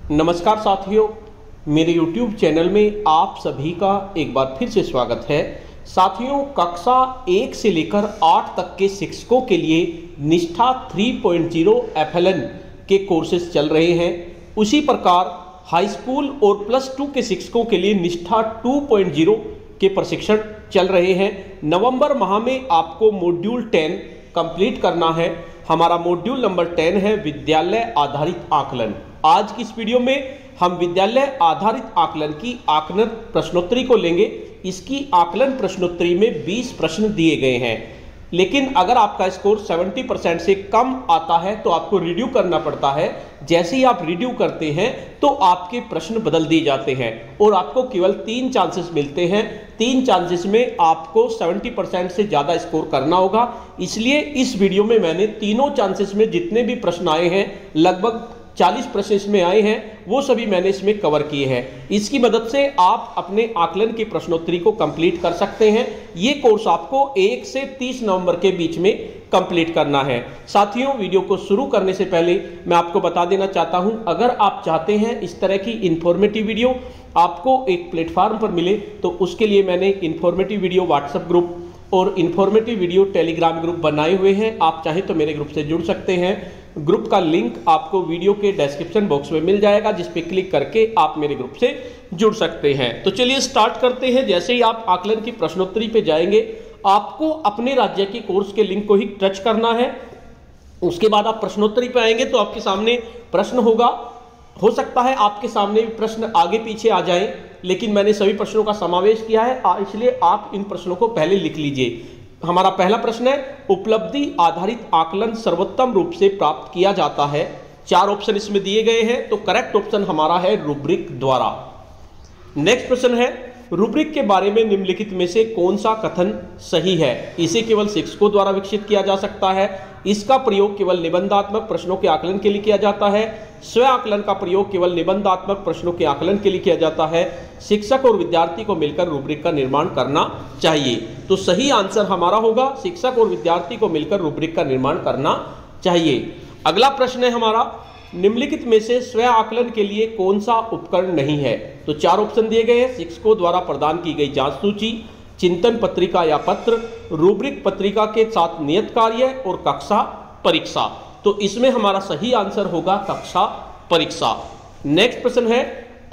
नमस्कार साथियों, मेरे YouTube चैनल में आप सभी का एक बार फिर से स्वागत है। साथियों, कक्षा 1 से लेकर 8 तक के शिक्षकों के लिए निष्ठा 3.0 FLN के कोर्सेज चल रहे हैं। उसी प्रकार हाई स्कूल और +2 के शिक्षकों के लिए निष्ठा 2.0 के प्रशिक्षण चल रहे हैं। नवंबर माह में आपको मॉड्यूल 10 कंप्लीट करना है। हमारा मॉड्यूल नंबर 10 है विद्यालय आधारित आकलन। आज की इस वीडियो में हम विद्यालय आधारित आकलन की आकलन प्रश्नोत्तरी को लेंगे। इसकी आकलन प्रश्नोत्तरी में 20 प्रश्न दिए गए हैं, लेकिन अगर आपका स्कोर 70% से कम आता है तो आपको रिड्यू करना पड़ता है। जैसे ही आप रिड्यू करते हैं तो आपके प्रश्न बदल दिए जाते हैं और आपको केवल 3 चांसेस मिलते हैं। 3 चांसेस में आपको 70% से ज़्यादा स्कोर करना होगा। इसलिए इस वीडियो में मैंने तीनों चांसेस में जितने भी प्रश्न आए हैं, लगभग 40 प्रश्न इसमें आए हैं, वो सभी मैंने इसमें कवर किए हैं। इसकी मदद से आप अपने आकलन की प्रश्नोत्तरी को कंप्लीट कर सकते हैं। ये कोर्स आपको 1 से 30 नवंबर के बीच में कंप्लीट करना है। साथियों, वीडियो को शुरू करने से पहले मैं आपको बता देना चाहता हूं, अगर आप चाहते हैं इस तरह की इंफॉर्मेटिव वीडियो आपको एक प्लेटफॉर्म पर मिले तो उसके लिए मैंने इंफॉर्मेटिव वीडियो व्हाट्सएप ग्रुप और इंफॉर्मेटिव वीडियो टेलीग्राम ग्रुप बनाए हुए हैं। आप चाहें तो मेरे ग्रुप से जुड़ सकते हैं। ग्रुप का लिंक आपको वीडियो के डिस्क्रिप्शन बॉक्स में मिल जाएगा, जिस पे क्लिक करके आप मेरे ग्रुप से जुड़ सकते हैं। तो चलिए स्टार्ट करते हैं। जैसे ही आप आकलन की प्रश्नोत्तरी पे जाएंगे, आपको अपने राज्य के कोर्स के लिंक को ही टच करना है। उसके बाद आप प्रश्नोत्तरी पे आएंगे तो आपके सामने प्रश्न होगा। हो सकता है आपके सामने भी प्रश्न आगे पीछे आ जाएं, लेकिन मैंने सभी प्रश्नों का समावेश किया है, इसलिए आप इन प्रश्नों को पहले लिख लीजिए। हमारा पहला प्रश्न है, उपलब्धि आधारित आकलन सर्वोत्तम रूप से प्राप्त किया जाता है। 4 ऑप्शन इसमें दिए गए हैं, तो करेक्ट ऑप्शन हमारा है रूब्रिक द्वारा। नेक्स्ट प्रश्न है, रूब्रिक के बारे में निम्नलिखित में से कौन सा कथन सही है? इसे केवल शिक्षकों द्वारा विकसित किया जा सकता है। इसका प्रयोग केवल निबंधात्मक प्रश्नों के आकलन के लिए किया जाता है। स्व आकलन का प्रयोग केवल निबंधात्मक प्रश्नों के आकलन के लिए किया जाता है। शिक्षक और विद्यार्थी को मिलकर रूब्रिक का निर्माण करना चाहिए। तो सही आंसर हमारा होगा शिक्षक और विद्यार्थी को मिलकर रूब्रिक का निर्माण करना चाहिए। अगला प्रश्न है हमारा, निम्नलिखित में से स्व आकलन के लिए कौन सा उपकरण नहीं है? तो 4 ऑप्शन दिए गए हैं, शिक्षकों द्वारा प्रदान की गई जांच सूची, चिंतन पत्रिका या पत्र, रूब्रिक पत्रिका के साथ नियत कार्य और कक्षा परीक्षा। तो इसमें हमारा सही आंसर होगा कक्षा परीक्षा। नेक्स्ट प्रश्न है,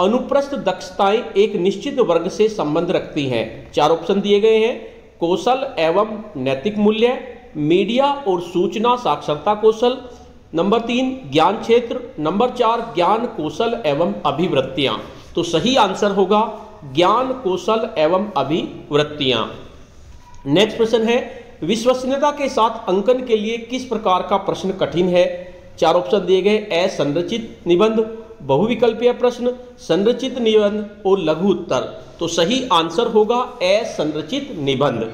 अनुप्रस्थ दक्षताएं एक निश्चित वर्ग से संबंध रखती हैं। 4 ऑप्शन दिए गए हैं, कौशल एवं नैतिक मूल्य, मीडिया और सूचना साक्षरता कौशल, नंबर 3 ज्ञान क्षेत्र, नंबर 4 ज्ञान कौशल एवं अभिवृत्तियां। तो सही आंसर होगा ज्ञान कौशल एवं अभिवृत्तियां। नेक्स्ट प्रश्न है, विश्वसनीयता के साथ अंकन के लिए किस प्रकार का प्रश्न कठिन है? 4 ऑप्शन दिए गए, असंरचित निबंध, बहुविकल्पीय प्रश्न, संरचित निबंध और लघु उत्तर। तो सही आंसर होगा असंरचित निबंध।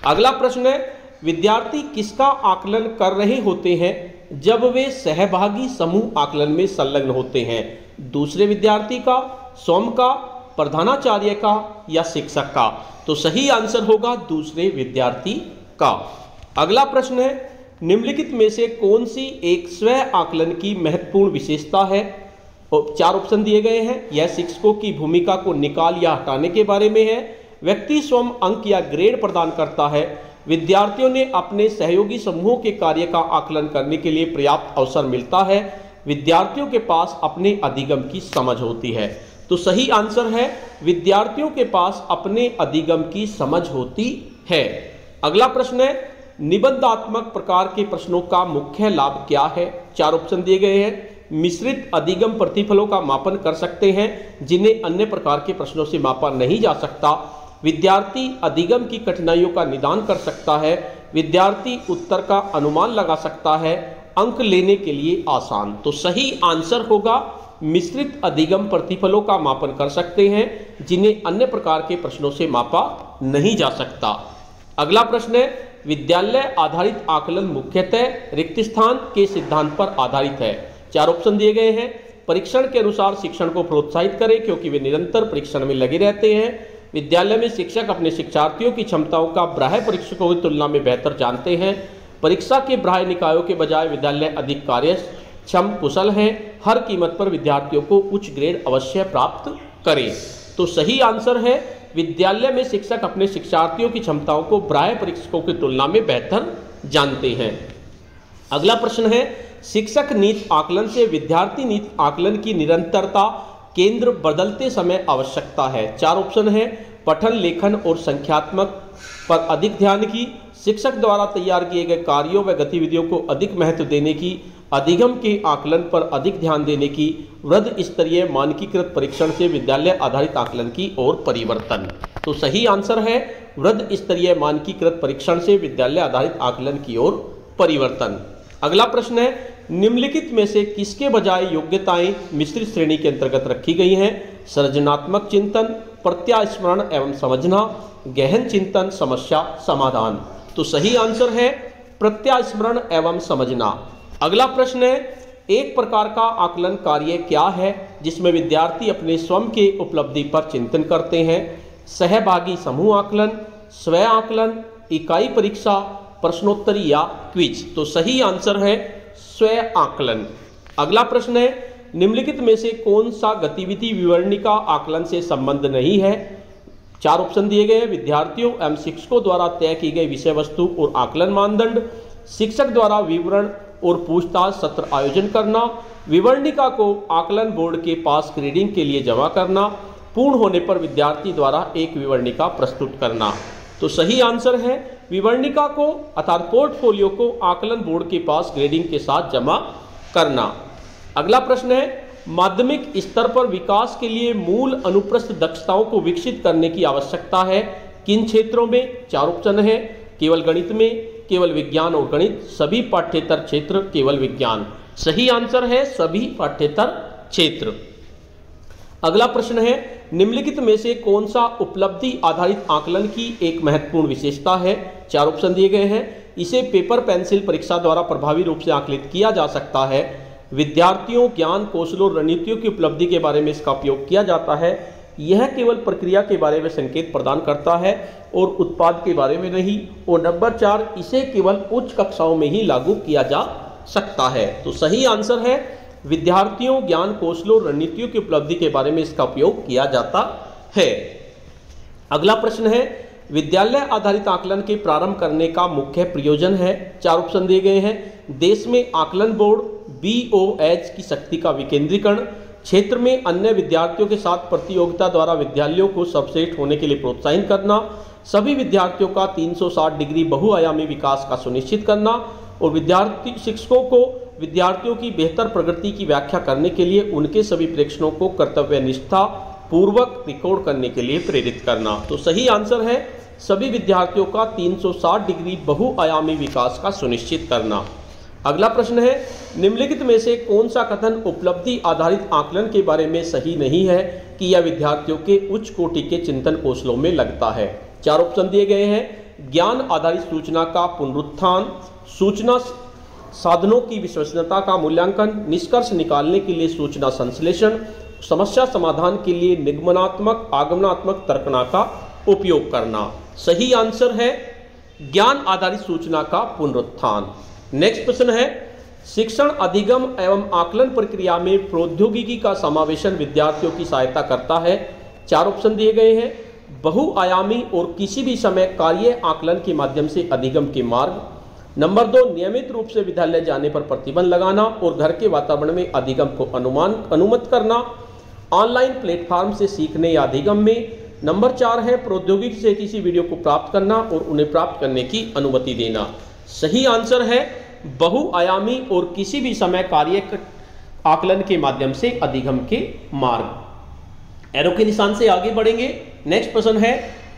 अगला प्रश्न है, विद्यार्थी किसका आकलन कर रहे होते हैं जब वे सहभागी समूह आकलन में संलग्न होते हैं? दूसरे विद्यार्थी का, स्वयं का, प्रधानाचार्य का या शिक्षक का? तो सही आंसर होगा दूसरे विद्यार्थी का। अगला प्रश्न है, निम्नलिखित में से कौन सी एक स्व आकलन की महत्वपूर्ण विशेषता है? और 4 ऑप्शन दिए गए हैं, यह शिक्षकों की भूमिका को निकाल या हटाने के बारे में है, व्यक्ति स्वयं अंक या ग्रेड प्रदान करता है, विद्यार्थियों ने अपने सहयोगी समूहों के कार्य का आकलन करने के लिए पर्याप्त अवसर मिलता है, विद्यार्थियों के पास अपने अधिगम की समझ होती है। तो सही आंसर है विद्यार्थियों के पास अपने अधिगम की समझ होती है। अगला प्रश्न है, निबंधात्मक प्रकार के प्रश्नों का मुख्य लाभ क्या है? 4 ऑप्शन दिए गए हैं, मिश्रित अधिगम प्रतिफलों का मापन कर सकते हैं जिन्हें अन्य प्रकार के प्रश्नों से मापा नहीं जा सकता, विद्यार्थी अधिगम की कठिनाइयों का निदान कर सकता है, विद्यार्थी उत्तर का अनुमान लगा सकता है, अंक लेने के लिए आसान। तो सही आंसर होगा मिश्रित अधिगम प्रतिफलों का मापन कर सकते हैं जिन्हें अन्य प्रकार के प्रश्नों से मापा नहीं जा सकता। अगला प्रश्न है, विद्यालय आधारित आकलन मुख्यतः रिक्त स्थान के सिद्धांत पर आधारित है। 4 ऑप्शन दिए गए हैं, परीक्षण के अनुसार शिक्षण को प्रोत्साहित करें क्योंकि वे निरंतर परीक्षण में लगे रहते हैं, विद्यालय में शिक्षक अपने शिक्षार्थियों की क्षमताओं का बाह्य परीक्षकों की तुलना में बेहतर जानते हैं, परीक्षा के बाह्य निकायों के बजाय विद्यालय अधिक कार्य क्षम कुशल हैं, हर कीमत पर विद्यार्थियों को उच्च ग्रेड अवश्य प्राप्त करें। तो सही आंसर है विद्यालय में शिक्षक अपने शिक्षार्थियों की क्षमताओं को बाह्य परीक्षकों की तुलना में बेहतर जानते हैं। अगला प्रश्न है शिक्षक नीति आकलन से विद्यार्थी नीति आकलन की निरंतरता केंद्र बदलते समय आवश्यकता है। 4 ऑप्शन है पठन लेखन और संख्यात्मक पर अधिक ध्यान की, शिक्षक द्वारा तैयार किए गए कार्यों व गतिविधियों को अधिक महत्व देने की, अधिगम के आकलन पर अधिक ध्यान देने की, वृहद स्तरीय मानकीकृत परीक्षण से विद्यालय आधारित आकलन की ओर परिवर्तन। तो सही आंसर है वृहद स्तरीय मानकीकृत परीक्षण से विद्यालय आधारित आकलन की ओर परिवर्तन। अगला प्रश्न है निम्नलिखित में से किसके बजाय योग्यताएं मिश्रित श्रेणी के अंतर्गत रखी गई हैं? सृजनात्मक चिंतन, प्रत्यास्मरण एवं समझना, गहन चिंतन, समस्या समाधान। तो सही आंसर है प्रत्यास्मरण एवं समझना। अगला प्रश्न है एक प्रकार का आकलन कार्य क्या है जिसमें विद्यार्थी अपने स्वयं के उपलब्धि पर चिंतन करते हैं? सहभागी समूह आकलन, स्वयं आकलन, इकाई परीक्षा, प्रश्नोत्तरी या क्विज। तो सही आंसर है स्वयं आकलन। अगला प्रश्न है निम्नलिखित में से कौन सा गतिविधि विवरणिका आकलन से संबंध नहीं है? 4 ऑप्शन दिए गए हैं विद्यार्थियों एवं शिक्षकों द्वारा तय की गई विषय वस्तु और आकलन मानदंड, शिक्षक द्वारा विवरण और पूछताछ सत्र आयोजन करना, विवरणिका को आकलन बोर्ड के पास ग्रेडिंग के लिए जमा करना, पूर्ण होने पर विद्यार्थी द्वारा एक विवरणिका प्रस्तुत करना। तो सही आंसर है विवरणिका को अर्थात पोर्टफोलियो को आकलन बोर्ड के पास ग्रेडिंग के साथ जमा करना। अगला प्रश्न है माध्यमिक स्तर पर विकास के लिए मूल अनुप्रस्थ दक्षताओं को विकसित करने की आवश्यकता है किन क्षेत्रों में? 4 ऑप्शन है केवल गणित में, केवल विज्ञान और गणित, सभी पाठ्येतर क्षेत्र, केवल विज्ञान। सही आंसर है सभी पाठ्येतर क्षेत्र। अगला प्रश्न है निम्नलिखित में से कौन सा उपलब्धि आधारित आकलन की एक महत्वपूर्ण विशेषता है? 4 ऑप्शन दिए गए हैं इसे पेपर पेंसिल परीक्षा द्वारा प्रभावी रूप से आकलित किया जा सकता है, विद्यार्थियों ज्ञान कौशलों और रणनीतियों की उपलब्धि के बारे में इसका उपयोग किया जाता है, यह केवल प्रक्रिया के बारे में संकेत प्रदान करता है और उत्पाद के बारे में नहीं, और नंबर 4 इसे केवल उच्च कक्षाओं में ही लागू किया जा सकता है। तो सही आंसर है विद्यार्थियों ज्ञान कौशलों रणनीतियों की उपलब्धि के बारे में इसका उपयोग किया जाता है। अगला प्रश्न है विद्यालय आधारित आकलन के प्रारंभ करने का मुख्य प्रयोजन है? 4 ऑप्शन दिए गए हैं देश में आकलन बोर्ड, BOH की शक्ति का विकेंद्रीकरण, क्षेत्र में अन्य विद्यार्थियों के साथ प्रतियोगिता द्वारा विद्यालयों को सर्वश्रेष्ठ होने के लिए प्रोत्साहित करना, सभी विद्यार्थियों का 360 डिग्री बहुआयामी विकास का सुनिश्चित करना, और विद्यार्थी शिक्षकों को विद्यार्थियों की बेहतर प्रगति की व्याख्या करने के लिए उनके सभी प्रेक्षणों को कर्तव्य निष्ठा पूर्वक रिकॉर्ड करने के लिए प्रेरित करना। तो सही आंसर है सभी विद्यार्थियों का 360 डिग्री बहुआयामी विकास का सुनिश्चित करना। अगला प्रश्न है निम्नलिखित में से कौन सा कथन उपलब्धि आधारित आकलन के बारे में सही नहीं है कि यह विद्यार्थियों के उच्च कोटि के चिंतन कौशलों में लगता है? 4 ऑप्शन दिए गए हैं ज्ञान आधारित सूचना का पुनरुत्थान, सूचना साधनों की विश्वसनीयता का मूल्यांकन, निष्कर्ष निकालने के लिए सूचना संश्लेषण, समस्या समाधान के लिए निगमनात्मक आगमनात्मक तर्कना का उपयोग करना। सही आंसर है ज्ञान आधारित सूचना का पुनरुत्थान। नेक्स्ट प्रश्न है शिक्षण अधिगम एवं आकलन प्रक्रिया में प्रौद्योगिकी का समावेशन विद्यार्थियों की सहायता करता है? 4 ऑप्शन दिए गए हैं बहुआयामी और किसी भी समय कार्य आकलन के माध्यम से अधिगम के मार्ग, नंबर 2 नियमित रूप से विद्यालय जाने पर प्रतिबंध लगाना और घर के वातावरण में अधिगम को अनुमत करना, ऑनलाइन प्लेटफॉर्म से सीखने या अधिगम में, नंबर 4 है प्रौद्योगिकी से किसी वीडियो को प्राप्त करना और उन्हें प्राप्त करने की अनुमति देना। सही आंसर है बहुआयामी और किसी भी समय कार्य आकलन के माध्यम से अधिगम के मार्ग। एरो के निशान से आगे बढ़ेंगे। नेक्स्ट प्रश्न है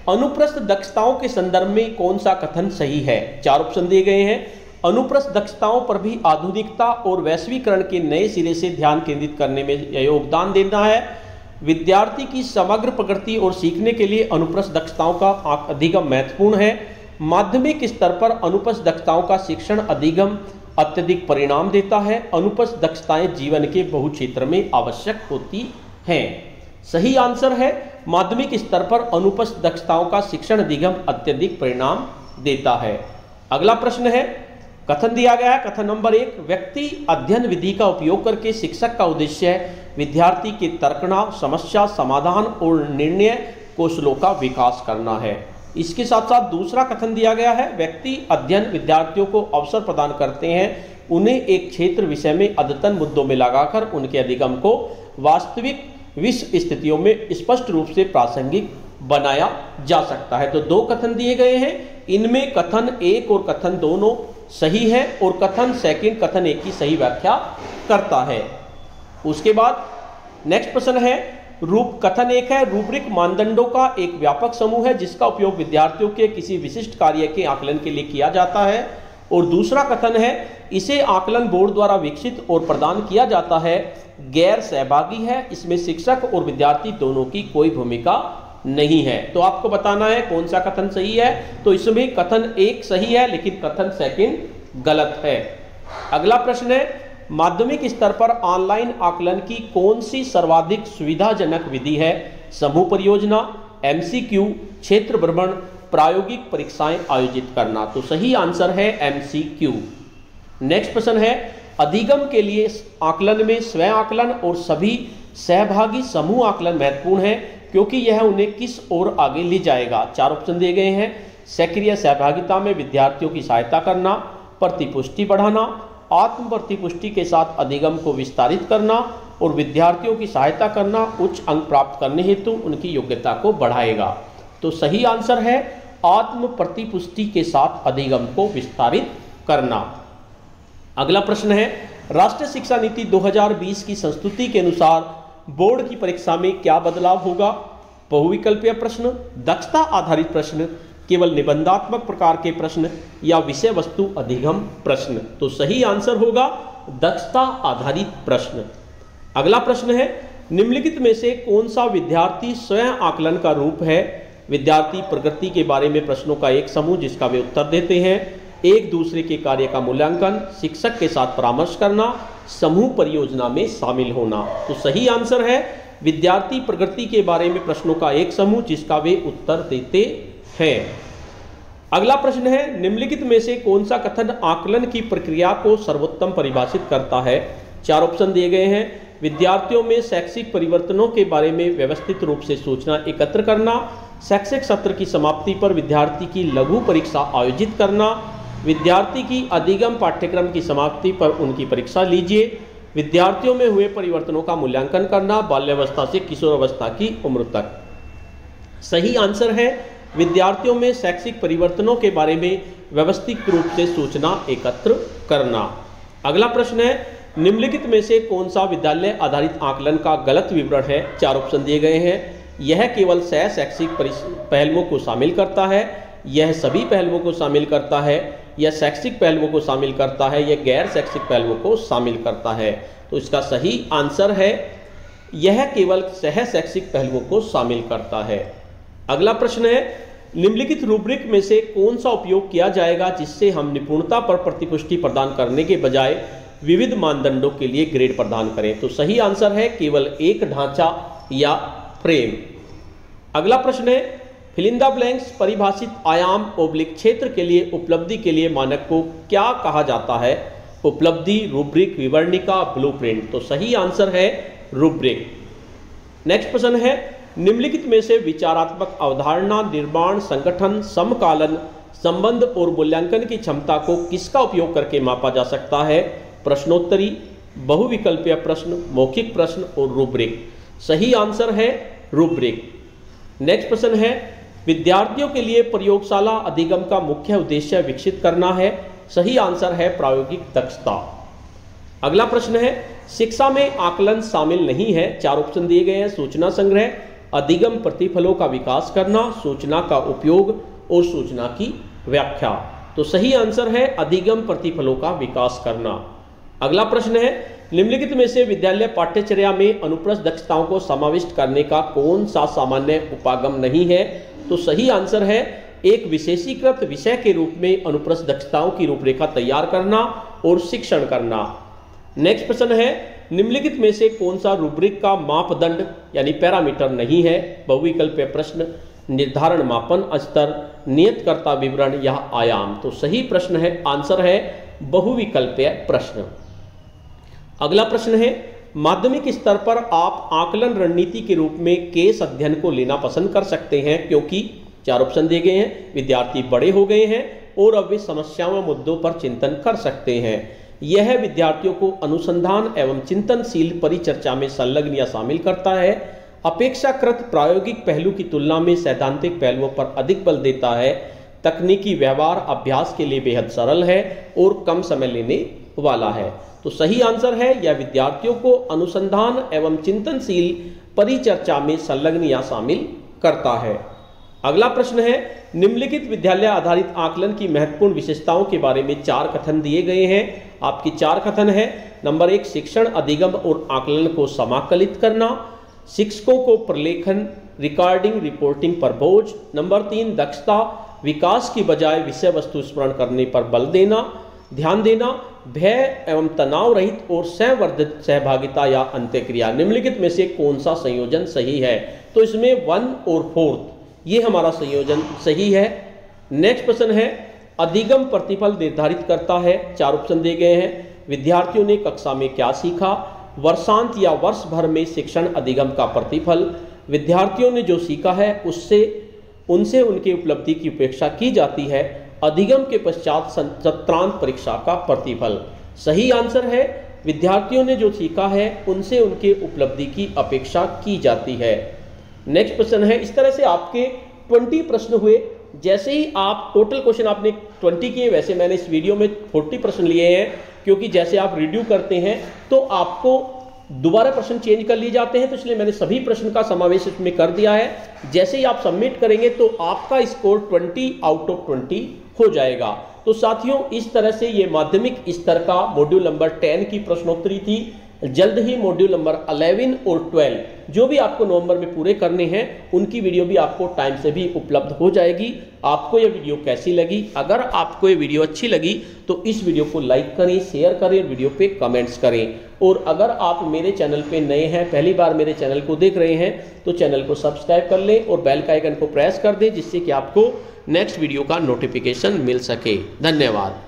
अनुप्रस्थ दक्षताओं के संदर्भ में कौन सा कथन सही है? 4 ऑप्शन दिए गए हैं अनुप्रस्थ दक्षताओं पर भी आधुनिकता और वैश्वीकरण के नए सिरे से ध्यान केंद्रित करने में योगदान देना है, विद्यार्थी की समग्र प्रगति और सीखने के लिए अनुप्रस्थ दक्षताओं का अधिगम महत्वपूर्ण है, माध्यमिक स्तर पर अनुप्रस्थ दक्षताओं का शिक्षण अधिगम अत्यधिक परिणाम देता है, अनुप्रस्थ दक्षताएं जीवन के बहु क्षेत्र में आवश्यक होती हैं। सही आंसर है माध्यमिक स्तर पर अनुप्रस्थ दक्षताओं का शिक्षण अधिगम अत्यधिक परिणाम देता है। अगला प्रश्न है कथन दिया गया है, कथन नंबर 1, व्यक्ति अध्ययन विधि का उपयोग करके शिक्षक का उद्देश्य विद्यार्थी के तर्कना, समस्या समाधान और निर्णय कौशलों का विकास करना है। इसके साथ साथ दूसरा कथन दिया गया है, व्यक्ति अध्ययन विद्यार्थियों को अवसर प्रदान करते हैं, उन्हें एक क्षेत्र विषय में अद्यतन मुद्दों में लगाकर उनके अधिगम को वास्तविक विश्व स्थितियों में स्पष्ट रूप से प्रासंगिक बनाया जा सकता है। तो दो कथन दिए गए हैं, इनमें कथन 1 और कथन दोनों सही है और कथन सेकंड कथन 1 की सही व्याख्या करता है। उसके बाद नेक्स्ट प्रश्न है, कथन 1 है, रूब्रिक मानदंडों का एक व्यापक समूह है जिसका उपयोग विद्यार्थियों के किसी विशिष्ट कार्य के आकलन के लिए किया जाता है। और दूसरा कथन है, इसे आकलन बोर्ड द्वारा विकसित और प्रदान किया जाता है, गैर सहभागी है, इसमें शिक्षक और विद्यार्थी दोनों की कोई भूमिका नहीं है। तो आपको बताना है कौन सा कथन सही है। तो इसमें कथन 1 सही है लेकिन कथन सेकंड गलत है। अगला प्रश्न है, माध्यमिक स्तर पर ऑनलाइन आकलन की कौन सी सर्वाधिक सुविधाजनक विधि है? समूह परियोजना, MCQ, क्षेत्र भ्रमण, प्रायोगिक परीक्षाएं आयोजित करना। तो सही आंसर है MCQ। नेक्स्ट प्रश्न है, अधिगम के लिए आकलन में स्वयं आकलन और सभी सहभागी समूह आकलन महत्वपूर्ण है क्योंकि यह उन्हें किस ओर आगे ले जाएगा। 4 ऑप्शन दिए गए हैं, सक्रिय सहभागिता में विद्यार्थियों की सहायता करना, प्रतिपुष्टि बढ़ाना, आत्म प्रतिपुष्टि के साथ अधिगम को विस्तारित करना और विद्यार्थियों की सहायता करना उच्च अंक प्राप्त करने हेतु उनकी योग्यता को बढ़ाएगा। तो सही आंसर है आत्म प्रतिपुष्टि के साथ अधिगम को विस्तारित करना। अगला प्रश्न है, राष्ट्रीय शिक्षा नीति 2020 की संस्तुति के अनुसार बोर्ड की परीक्षा में क्या बदलाव होगा? बहुविकल्पीय प्रश्न, दक्षता आधारित प्रश्न, केवल निबंधात्मक प्रकार के प्रश्न या विषय वस्तु अधिगम प्रश्न। तो सही आंसर होगा दक्षता आधारित प्रश्न। अगला प्रश्न है, निम्नलिखित में से कौन सा विद्यार्थी स्वयं आकलन का रूप है? विद्यार्थी प्रगति के बारे में प्रश्नों का एक समूह जिसका वे उत्तर देते हैं, एक दूसरे के कार्य का मूल्यांकन, शिक्षक के साथ परामर्श करना, समूह परियोजना में शामिल होना। तो सही आंसर है विद्यार्थी प्रगति के बारे में प्रश्नों का एक समूह जिसका वे उत्तर देते हैं। अगला प्रश्न है, निम्नलिखित में से कौन सा कथन आकलन की प्रक्रिया को सर्वोत्तम परिभाषित करता है? 4 ऑप्शन दिए गए हैं, विद्यार्थियों में शैक्षिक परिवर्तनों के बारे में व्यवस्थित रूप से सूचना एकत्र करना, शैक्षिक सत्र की समाप्ति पर विद्यार्थी की लघु परीक्षा आयोजित करना, विद्यार्थी की अधिगम पाठ्यक्रम की समाप्ति पर उनकी परीक्षा लीजिए, विद्यार्थियों में हुए परिवर्तनों का मूल्यांकन करना बाल्यावस्था से किशोरावस्था की उम्र तक। सही आंसर है विद्यार्थियों में शैक्षिक परिवर्तनों के बारे में व्यवस्थित रूप से सूचना एकत्र करना। अगला प्रश्न है, निम्नलिखित में से कौन सा विद्यालय आधारित आकलन का गलत विवरण है? 4 ऑप्शन दिए गए हैं, यह केवल सह शैक्षिक पहलुओं को शामिल करता है, यह सभी पहलुओं को शामिल करता है, यह शैक्षिक पहलुओं को शामिल करता है, यह गैर शैक्षिक पहलुओं को शामिल करता है। तो इसका सही आंसर है यह केवल सह शैक्षिक पहलुओं को शामिल करता है। अगला प्रश्न है, निम्नलिखित रूब्रिक में से कौन सा उपयोग किया जाएगा जिससे हम निपुणता पर प्रतिपुष्टि प्रदान करने के बजाय विविध मानदंडों के लिए ग्रेड प्रदान करें? तो सही आंसर है केवल एक ढांचा या फ्रेम। अगला प्रश्न है, फिल इन द ब्लैंक्स परिभाषित आयाम ओब्लिक क्षेत्र के लिए उपलब्धि के लिए मानक को क्या कहा जाता है? उपलब्धि, रूब्रिक, विवरणिका, ब्लूप्रिंट। तो सही आंसर है रूब्रिक। नेक्स्ट प्रश्न है, निम्नलिखित में से विचारात्मक अवधारणा, निर्माण, संगठन, समकालन, संबंध और मूल्यांकन की क्षमता को किसका उपयोग करके मापा जा सकता है? प्रश्नोत्तरी, बहुविकल्पीय प्रश्न, मौखिक प्रश्न और रूब्रिक। सही आंसर है रूब्रिक। नेक्स्ट प्रश्न है, विद्यार्थियों के लिए प्रयोगशाला अधिगम का मुख्य उद्देश्य विकसित करना है। सही आंसर है प्रायोगिक दक्षता। अगला प्रश्न है, शिक्षा में आकलन शामिल नहीं है। 4 ऑप्शन दिए गए हैं, सूचना संग्रह, अधिगम प्रतिफलों का विकास करना, सूचना का उपयोग और सूचना की व्याख्या। तो सही आंसर है अधिगम प्रतिफलों का विकास करना। अगला प्रश्न है, निम्नलिखित में से विद्यालय पाठ्यचर्या में अनुप्रस्थ दक्षताओं को समाविष्ट करने का कौन सा सामान्य उपागम नहीं है? तो सही आंसर है एक विशेषीकृत विषय के रूप में अनुप्रस्थ दक्षताओं की रूपरेखा तैयार करना और शिक्षण करना। नेक्स्ट प्रश्न है, निम्नलिखित में से कौन सा रूब्रिक का मापदंड यानी पैरामीटर नहीं है? बहुविकल्पीय प्रश्न, निर्धारण मापन स्तर, नियतकर्ता विवरण या आयाम। तो सही प्रश्न है, आंसर है बहुविकल्पीय प्रश्न। अगला प्रश्न है, माध्यमिक स्तर पर आप आकलन रणनीति के रूप में केस अध्ययन को लेना पसंद कर सकते हैं क्योंकि 4 ऑप्शन दिए गए हैं। विद्यार्थी बड़े हो गए हैं और अब वे समस्याओं व मुद्दों पर चिंतन कर सकते हैं। यह विद्यार्थियों को अनुसंधान एवं चिंतनशील परिचर्चा में संलग्न या शामिल करता है। अपेक्षाकृत प्रायोगिक पहलू की तुलना में सैद्धांतिक पहलुओं पर अधिक बल देता है। तकनीकी व्यवहार अभ्यास के लिए बेहद सरल है और कम समय लेने वाला है। तो सही आंसर है, यह विद्यार्थियों को अनुसंधान एवं चिंतनशील परिचर्चा में संलग्न या शामिल करता है। अगला प्रश्न है, निम्नलिखित विद्यालय आधारित आकलन की महत्वपूर्ण विशेषताओं के बारे में 4 कथन दिए गए हैं। आपकी 4 कथन है। नंबर 1, शिक्षण अधिगम और आकलन को समाकलित करना। शिक्षकों को प्रलेखन, रिकॉर्डिंग, रिपोर्टिंग पर बोझ। नंबर 3, दक्षता, विकास की बजाय विषय वस्तु स्मरण करने पर बल देना, ध्यान देना। भय एवं तनाव रहित और संवर्धित सहभागिता या अंत्यक्रिया। निम्नलिखित में से कौन सा संयोजन सही है? तो इसमें 1 और 4 ये हमारा संयोजन सही है। नेक्स्ट प्रश्न है, अधिगम प्रतिफल निर्धारित करता है। 4 ऑप्शन दिए गए हैं। विद्यार्थियों ने कक्षा में क्या सीखा? वर्षांत या वर्ष भर में शिक्षण अधिगम का प्रतिफल। विद्यार्थियों ने जो सीखा है उनसे उनकी उपलब्धि की उपेक्षा की जाती है। अधिगम के पश्चात सत्रांत परीक्षा का प्रतिफल। सही आंसर है, विद्यार्थियों ने जो सीखा है उनसे उनके उपलब्धि की अपेक्षा की जाती है। नेक्स्ट प्रश्न है, इस तरह से आपके 20 प्रश्न हुए। जैसे ही आप टोटल क्वेश्चन आपने 20 किए, वैसे मैंने इस वीडियो में 40 प्रश्न लिए हैं क्योंकि जैसे आप रिव्यू करते हैं तो आपको दोबारा प्रश्न चेंज कर लिए जाते हैं, तो इसलिए मैंने सभी प्रश्न का समावेश इसमें कर दिया है। जैसे ही आप सबमिट करेंगे तो आपका स्कोर 20 आउट ऑफ 20 हो जाएगा। तो साथियों, इस तरह से ये माध्यमिक स्तर का मॉड्यूल नंबर 10 की प्रश्नोत्तरी थी। जल्द ही मॉड्यूल नंबर 11 और 12 जो भी आपको नवंबर में पूरे करने हैं उनकी वीडियो भी आपको टाइम से भी उपलब्ध हो जाएगी। आपको ये वीडियो कैसी लगी? अगर आपको ये वीडियो अच्छी लगी तो इस वीडियो को लाइक करें, शेयर करें, वीडियो पे कमेंट्स करें। और अगर आप मेरे चैनल पे नए हैं, पहली बार मेरे चैनल को देख रहे हैं, तो चैनल को सब्सक्राइब कर लें और बेल का आइकन को प्रेस कर दें जिससे कि आपको नेक्स्ट वीडियो का नोटिफिकेशन मिल सके। धन्यवाद।